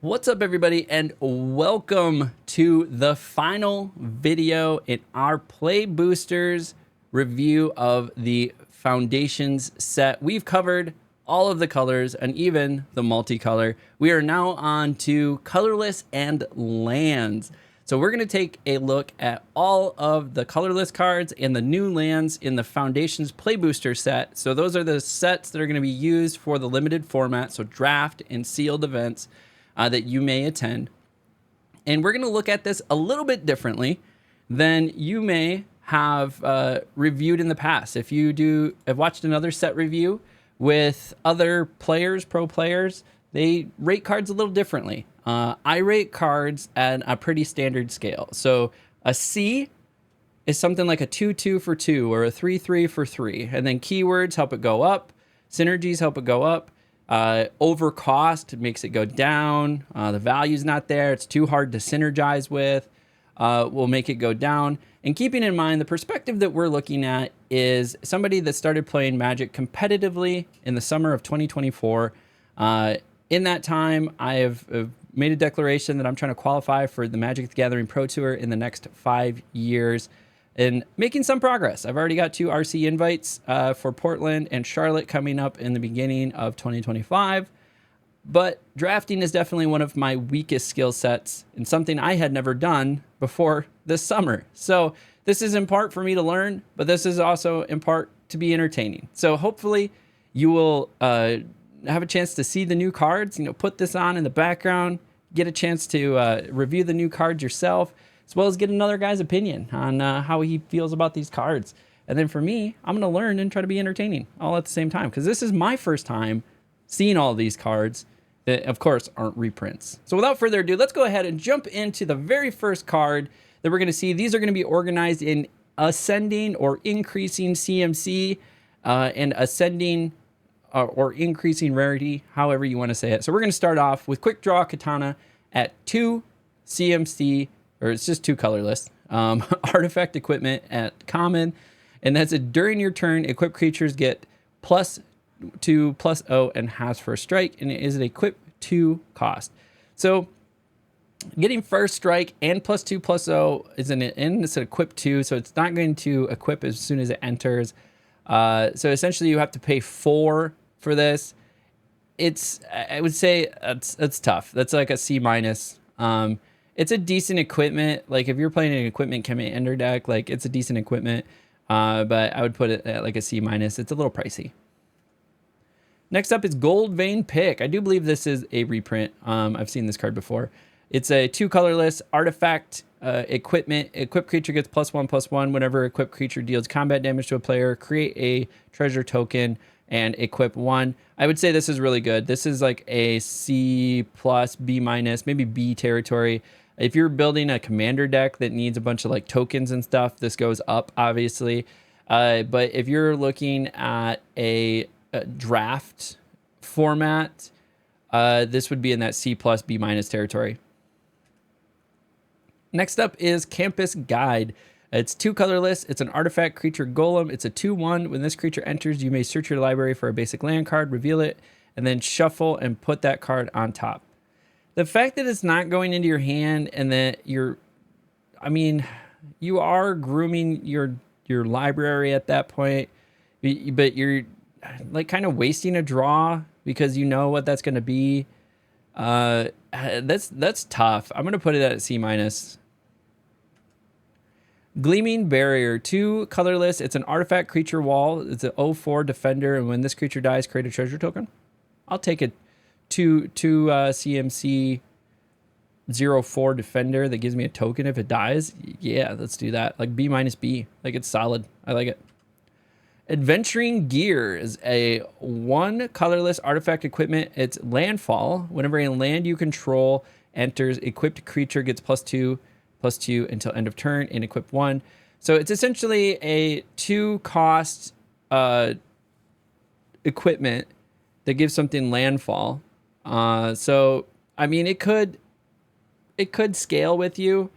What's up, everybody, and welcome to the final video in our Play Boosters review of the Foundations set. We've covered all of the colors and even the multicolor. We are now on to Colorless and Lands. So we're going to take a look at all of the colorless cards and the new lands in the Foundations Play Booster set. So those are the sets that are going to be used for the limited format, so draft and sealed events that you may attend. And we're going to look at this a little bit differently than you may have reviewed in the past. If you have watched another set review with other players, pro players, they rate cards a little differently. I rate cards at a pretty standard scale. So a C is something like a 2-2 for 2 or a 3-3 for 3. And then keywords help it go up. Synergies help it go up. Over cost makes it go down. The value's not there. It's too hard to synergize with. Will make it go down. And keeping in mind, the perspective that we're looking at is somebody that started playing Magic competitively in the summer of 2024. In that time, I have made a declaration that I'm trying to qualify for the Magic the Gathering Pro Tour in the next 5 years. And making some progress. I've already got 2 RC invites for Portland and Charlotte coming up in the beginning of 2025. But drafting is definitely one of my weakest skill sets and something I had never done before this summer. So this is in part for me to learn, but this is also in part to be entertaining. So hopefully you will have a chance to see the new cards, put this on in the background, get a chance to review the new cards yourself, as well as get another guy's opinion on how he feels about these cards. And then for me, I'm going to learn and try to be entertaining all at the same time, because this is my first time seeing all these cards that, of course, aren't reprints. So without further ado, let's go ahead and jump into the very first card that we're going to see. These are going to be organized in ascending or increasing CMC and ascending or increasing rarity, however you want to say it. So we're going to start off with Quick Draw Katana at 2 CMC, or it's just 2 colorless. Artifact equipment at common, and that's during your turn, equipped creatures get +2/+0 and has first strike, and it is an equip 2 cost. So getting first strike and +2/+0 is and it's an equip 2, so it's not going to equip as soon as it enters. So essentially you have to pay 4 for this. I would say that's tough. That's like a C-. It's a decent equipment. Like if you're playing an equipment commander deck, like it's a decent equipment. But I would put it at like a C-. It's a little pricey. Next up is Gold Vein Pick. I do believe this is a reprint. I've seen this card before. It's a 2 colorless artifact equipment. Equipped creature gets +1/+1 whenever equipped creature deals combat damage to a player. Create a treasure token and equip 1. I would say this is really good. This is like a C+, B-, maybe B territory. If you're building a commander deck that needs a bunch of like tokens and stuff, this goes up, obviously. But if you're looking at a draft format, this would be in that C+, B- territory. Next up is Campus Guide. It's 2 colorless. It's an artifact creature golem. It's a 2/1. When this creature enters, you may search your library for a basic land card, reveal it, and then shuffle and put that card on top. The fact that it's not going into your hand and that you are grooming your library at that point, but you're like kind of wasting a draw because you know what that's going to be. That's tough. I'm going to put it at C-. Gleaming Barrier, 2 colorless. It's an artifact creature wall. It's an 0/4 defender, and when this creature dies, create a treasure token. I'll take a 2 CMC 0/4 defender that gives me a token if it dies. Yeah, let's do that. Like B-, B. Like it's solid. I like it. Adventuring Gear is a 1 colorless artifact equipment. It's landfall. Whenever a land you control enters, equipped creature gets +2/+2 until end of turn and equip 1. So it's essentially a 2 cost equipment that gives something landfall. So I mean, it could scale with you.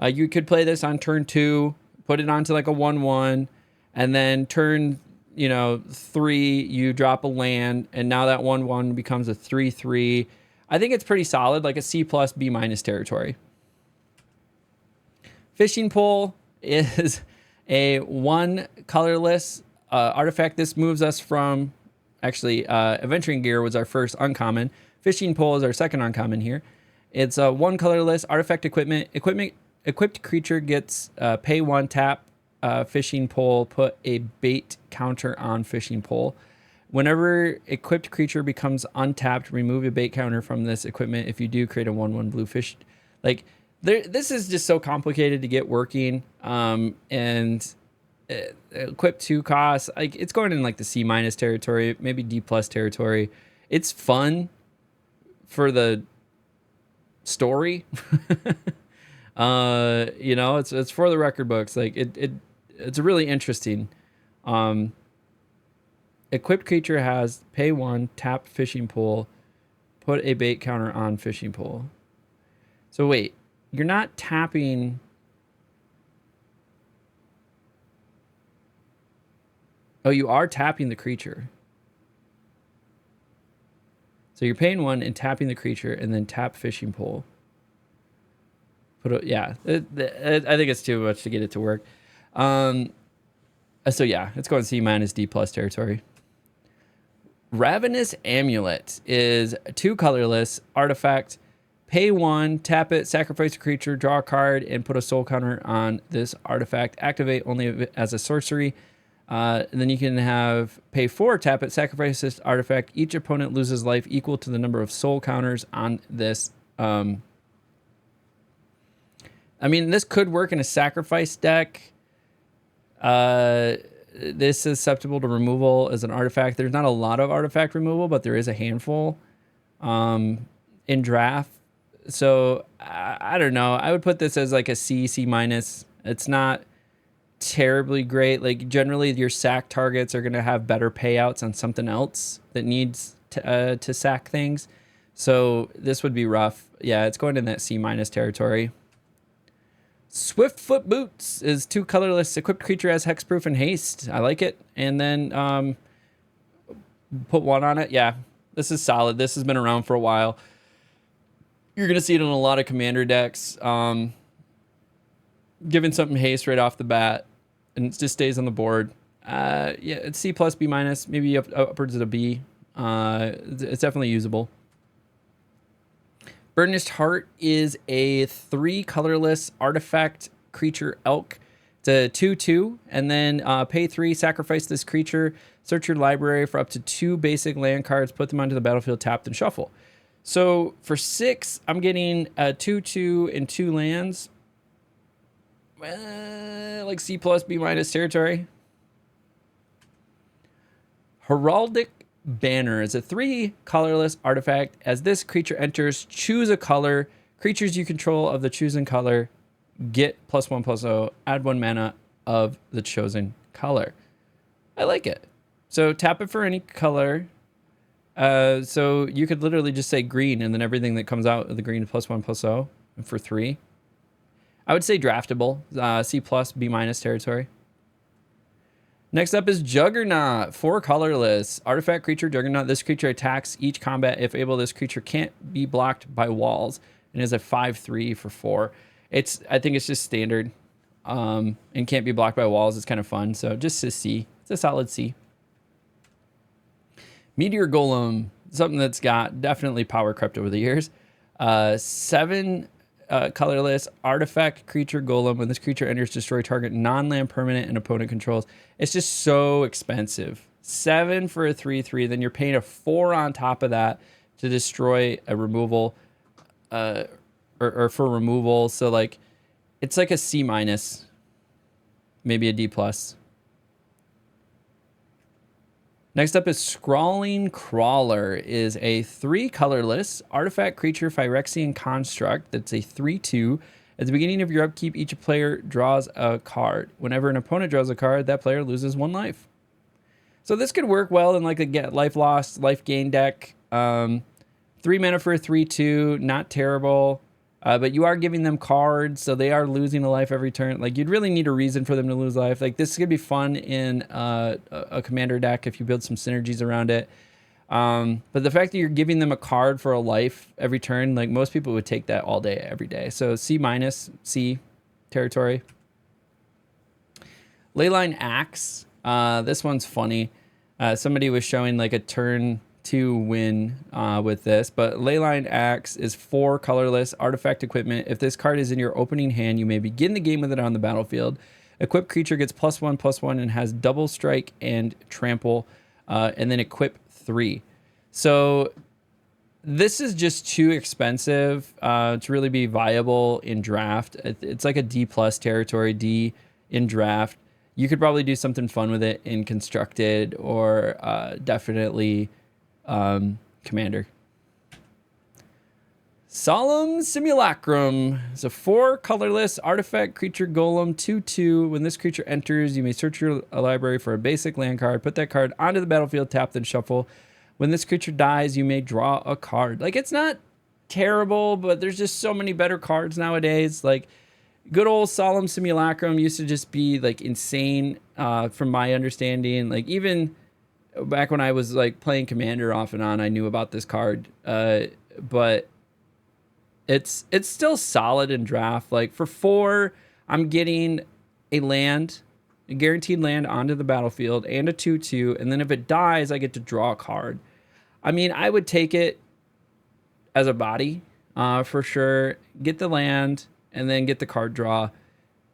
You could play this on turn 2, put it onto like a 1/1, and then turn 3 you drop a land, and now that 1/1 becomes a 3/3. I think it's pretty solid, like a C plus, B minus territory. Fishing pole is a 1 colorless artifact. This moves us from, actually, adventuring gear was our first uncommon. Fishing pole is our second uncommon here. It's a 1 colorless artifact equipment. Equipped creature gets pay 1, tap fishing pole, put a bait counter on fishing pole. Whenever equipped creature becomes untapped, remove a bait counter from this equipment. If you do, create a 1/1 blue fish. Like, this is just so complicated to get working. And equip 2 costs, like, it's going in like the C minus territory, maybe D plus territory. It's fun for the story. You know, it's for the record books. Like, it's really interesting. Equipped creature has pay 1, tap fishing pole, put a bait counter on fishing pole. So wait, you're not tapping. Oh, you are tapping the creature. So you're paying 1 and tapping the creature, and then tap fishing pole. Yeah, I think it's too much to get it to work. So yeah, it's going C minus, D plus territory. Ravenous Amulet is 2 colorless artifact. Pay 1, tap it, sacrifice a creature, draw a card, and put a soul counter on this artifact. Activate only as a sorcery. And then you can have pay 4, tap it, sacrifice this artifact. Each opponent loses life equal to the number of soul counters on this. I mean, this could work in a sacrifice deck. This is susceptible to removal as an artifact. There's not a lot of artifact removal, but there is a handful in draft. So I don't know. I would put this as like a C minus. It's not terribly great. Like, generally your sack targets are going to have better payouts on something else that needs to sack things. So this would be rough. Yeah, it's going in that C minus territory. Swiftfoot Boots is 2 colorless. Equipped creature has hexproof and haste. I like it. And then put 1 on it. Yeah, this is solid. This has been around for a while. You're going to see it in a lot of commander decks. Giving something haste right off the bat, and it just stays on the board. Yeah, it's C plus, B minus, maybe upwards of a B. It's definitely usable. Burnished Heart is a 3 colorless artifact creature elk. It's a 2/2, and then pay 3, sacrifice this creature, search your library for up to 2 basic land cards, put them onto the battlefield, tapped, and shuffle. So for 6, I'm getting a 2/2 and 2 lands. Like C plus, B minus territory. Heraldic Banner is a 3 colorless artifact. As this creature enters, choose a color. Creatures you control of the chosen color get +1/+0. Add 1 mana of the chosen color. I like it. So tap it for any color. So you could literally just say green, and then everything that comes out of the green +1/+0 for 3. I would say draftable. C plus, B minus territory. Next up is Juggernaut, 4 colorless. Artifact creature, Juggernaut. This creature attacks each combat. If able, this creature can't be blocked by walls, and is a 5/3 for 4. I think it's just standard, and can't be blocked by walls. It's kind of fun, so just a C. It's a solid C. Meteor Golem, something that's got definitely power crept over the years. 7 colorless artifact creature golem. When this creature enters, destroy target non-land permanent and opponent controls. It's just so expensive. 7 for a 3/3. Then you're paying a 4 on top of that to destroy a removal, or for removal. So like, it's like a C minus, maybe a D plus. Next up is Scrawling Crawler, is a 3 colorless artifact creature Phyrexian construct that's a 3/2. At the beginning of your upkeep, each player draws a card. Whenever an opponent draws a card, that player loses 1 life. So this could work well in like a get life lost, life gain deck. 3 mana for a 3/2, not terrible. But you are giving them cards, so they are losing a life every turn. Like, you'd really need a reason for them to lose life. Like, this could be fun in a commander deck if you build some synergies around it. But the fact that you're giving them a card for a life every turn, like most people would take that all day, every day. So C minus, C territory. Leyline Axe. This one's funny. Somebody was showing like a turn 2 win with this, but Leyline Axe is 4 colorless artifact equipment. If this card is in your opening hand, you may begin the game with it on the battlefield. Equipped creature gets +1/+1 and has double strike and trample, and then equip 3. So this is just too expensive to really be viable in draft. It's like a D plus territory, D in draft. You could probably do something fun with it in constructed or definitely commander. Solemn Simulacrum is a 4 colorless artifact creature golem 2/2. When this creature enters, you may search your library for a basic land card, put that card onto the battlefield, tap, then shuffle. When this creature dies, you may draw a card. Like, it's not terrible, but there's just so many better cards nowadays. Like, good old Solemn Simulacrum used to just be like insane from my understanding. Like, even back when I was like playing Commander off and on, I knew about this card. But it's still solid in draft. Like, for 4, I'm getting a land, a guaranteed land onto the battlefield, and a 2/2. And then if it dies, I get to draw a card. I mean, I would take it as a body for sure. Get the land and then get the card draw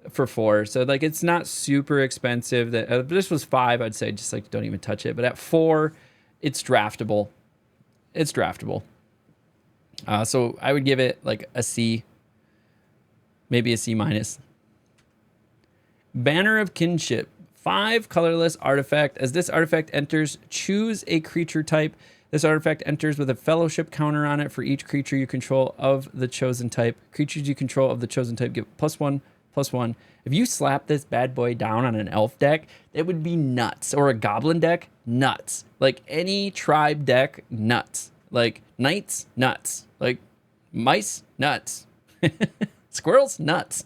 for 4. So like, it's not super expensive. That if this was 5, I'd say just like don't even touch it. But at 4, it's draftable. It's draftable. So I would give it like a C, maybe a C minus. Banner of Kinship, 5 colorless artifact. As this artifact enters, choose a creature type. This artifact enters with a fellowship counter on it for each creature you control of the chosen type. Creatures you control of the chosen type get +1/+1. If you slap this bad boy down on an elf deck, it would be nuts. Or a goblin deck, nuts. Like any tribe deck, nuts. Like knights, nuts. Like mice, nuts. Squirrels, nuts.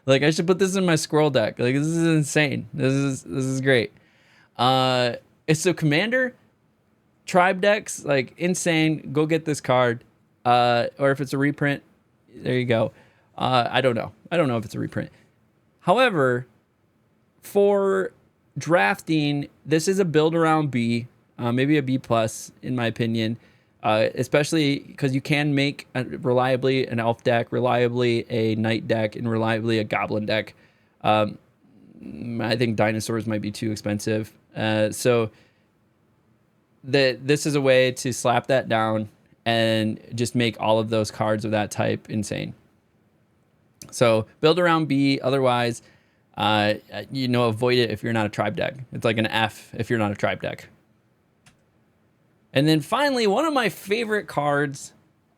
Like I should put this in my squirrel deck. Like, this is insane. This is great. So commander, tribe decks, like insane. Go get this card. Or if it's a reprint, there you go. I don't know. I don't know if it's a reprint. However, for drafting, this is a build around B, maybe a B plus in my opinion. Especially because you can make reliably an elf deck, reliably a knight deck, and reliably a goblin deck. I think dinosaurs might be too expensive. So this is a way to slap that down and just make all of those cards of that type insane. So build around B. Otherwise, avoid it if you're not a tribe deck. It's like an F if you're not a tribe deck. And then finally, one of my favorite cards.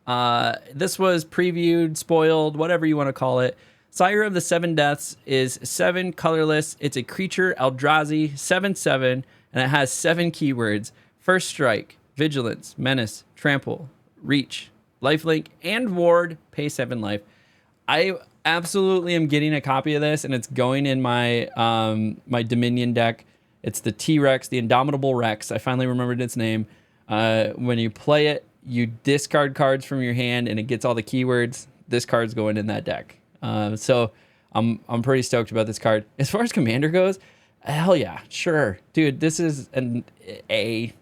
This was previewed, spoiled, whatever you want to call it. Sire of the Seven Deaths is 7 colorless. It's a creature, Eldrazi, 7/7, and it has 7 keywords. First Strike, Vigilance, Menace, Trample, Reach, Lifelink, and Ward. Pay 7 life. I absolutely am getting a copy of this, and it's going in my my Dominion deck. It's the T-Rex, the Indomitable Rex. I finally remembered its name. When you play it, you discard cards from your hand, and it gets all the keywords. This card's going in that deck. So I'm pretty stoked about this card. As far as Commander goes, hell yeah, sure, dude. This is an A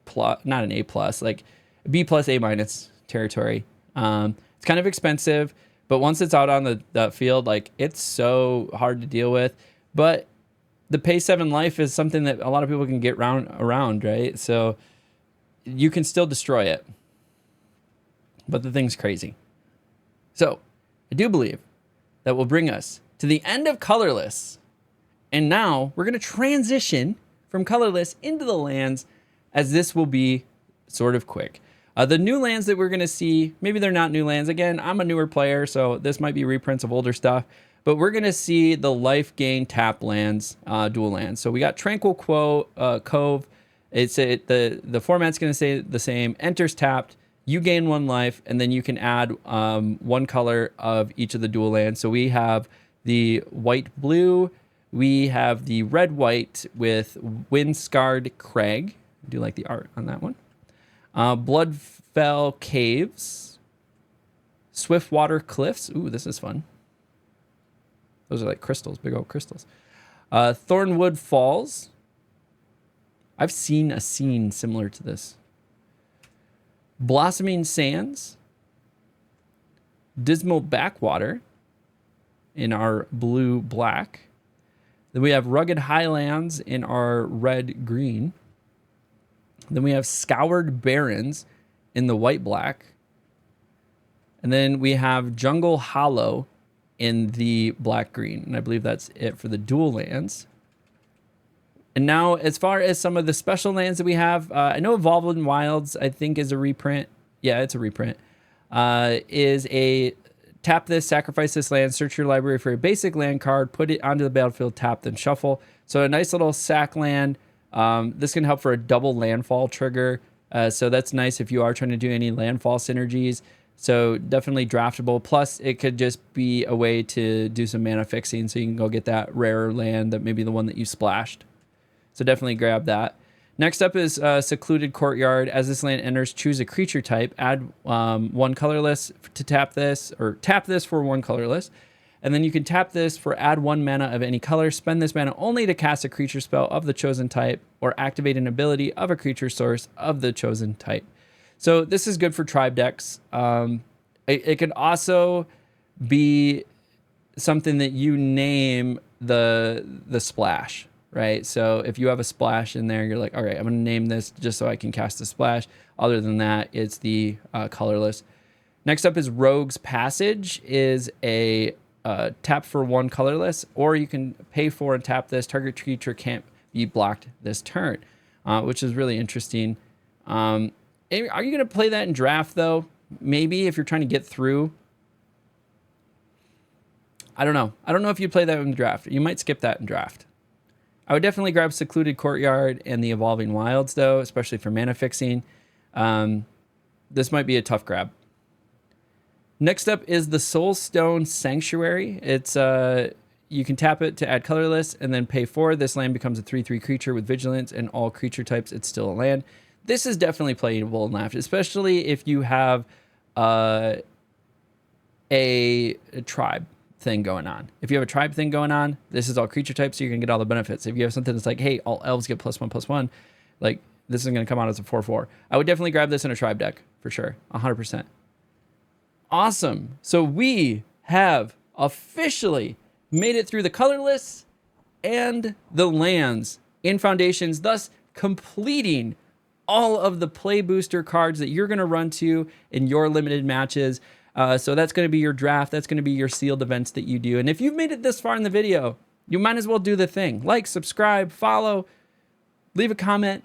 plus, not an A plus, like B plus A minus territory. It's kind of expensive, but once it's out on the field, like, it's so hard to deal with. But the pay 7 life is something that a lot of people can get around, right? So you can still destroy it, but the thing's crazy. So I do believe that will bring us to the end of colorless. And now we're going to transition from colorless into the lands, as this will be sort of quick. The new lands that we're going to see, maybe they're not new lands. Again, I'm a newer player, so this might be reprints of older stuff. But we're going to see the life gain tap lands, dual lands. So we got Tranquil Cove. The format's going to stay the same. Enters tapped. You gain 1 life, and then you can add 1 color of each of the dual lands. So we have the white-blue. We have the red-white with Wind-Scarred Crag. I do like the art on that one. Bloodfell Caves. Swiftwater Cliffs. Ooh, this is fun. Those are like crystals, big old crystals. Thornwood Falls. I've seen a scene similar to this. Blossoming Sands. Dismal Backwater in our blue-black. Then we have Rugged Highlands in our red-green. Then we have Scoured Barrens in the white-black. And then we have Jungle Hollow in the black-green. And I believe that's it for the dual lands. And now, as far as some of the special lands that we have, I know Evolving Wilds, I think, is a reprint. Yeah, it's a reprint. Is a tap this, sacrifice this land, search your library for a basic land card, put it onto the battlefield, tap, then shuffle. So a nice little sack land. This can help for a double landfall trigger. So that's nice if you are trying to do any landfall synergies. So definitely draftable. Plus, it could just be a way to do some mana fixing, so you can go get that rarer land, that maybe the one that you splashed. So definitely grab that. Next up is Secluded Courtyard. As this land enters, choose a creature type. Add one colorless to tap this, or tap this for one colorless. And then you can tap this for add one mana of any color. Spend this mana only to cast a creature spell of the chosen type, or activate an ability of a creature source of the chosen type. So this is good for tribe decks. It could also be something that you name the splash. Right, so if you have a splash in there, you're like, all right, I'm going to name this just so I can cast a splash. Other than that, it's the colorless. Next up is Rogue's Passage, is a tap for one colorless, or you can pay for and tap this. Target creature can't be blocked this turn, which is really interesting. Are you going to play that in draft, though? Maybe if you're trying to get through. I don't know. I don't know if you play that in draft. You might skip that in draft. I would definitely grab Secluded Courtyard and the Evolving Wilds, though, especially for mana fixing. This might be a tough grab. Next up is the Soulstone Sanctuary. It's you can tap it to add colorless and then pay 4. This land becomes a 3/3 creature with vigilance, and all creature types, it's still a land. This is definitely playable in draft, especially if you have a tribe thing going on. If you have a tribe thing going on, this is all creature types, so you're gonna get all the benefits. If you have something that's like, hey, all elves get +1/+1, like this is gonna come out as a 4/4. I would definitely grab this in a tribe deck for sure, 100%. Awesome. So we have officially made it through the colorless and the lands in Foundations, thus completing all of the play booster cards that you're gonna run to in your limited matches. So that's going to be your draft. That's going to be your sealed events that you do. And if you've made it this far in the video, you might as well do the thing. Like, subscribe, follow, leave a comment.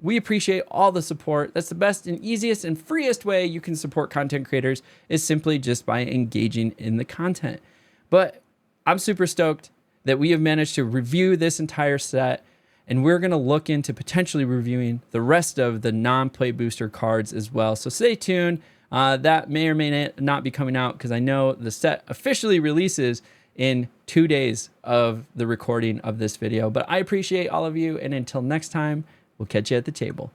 We appreciate all the support. That's the best and easiest and freest way you can support content creators, is simply just by engaging in the content. But I'm super stoked that we have managed to review this entire set, and we're going to look into potentially reviewing the rest of the non-play booster cards as well. So stay tuned. That may or may not be coming out, because I know the set officially releases in 2 days of the recording of this video. But I appreciate all of you, and until next time, we'll catch you at the table.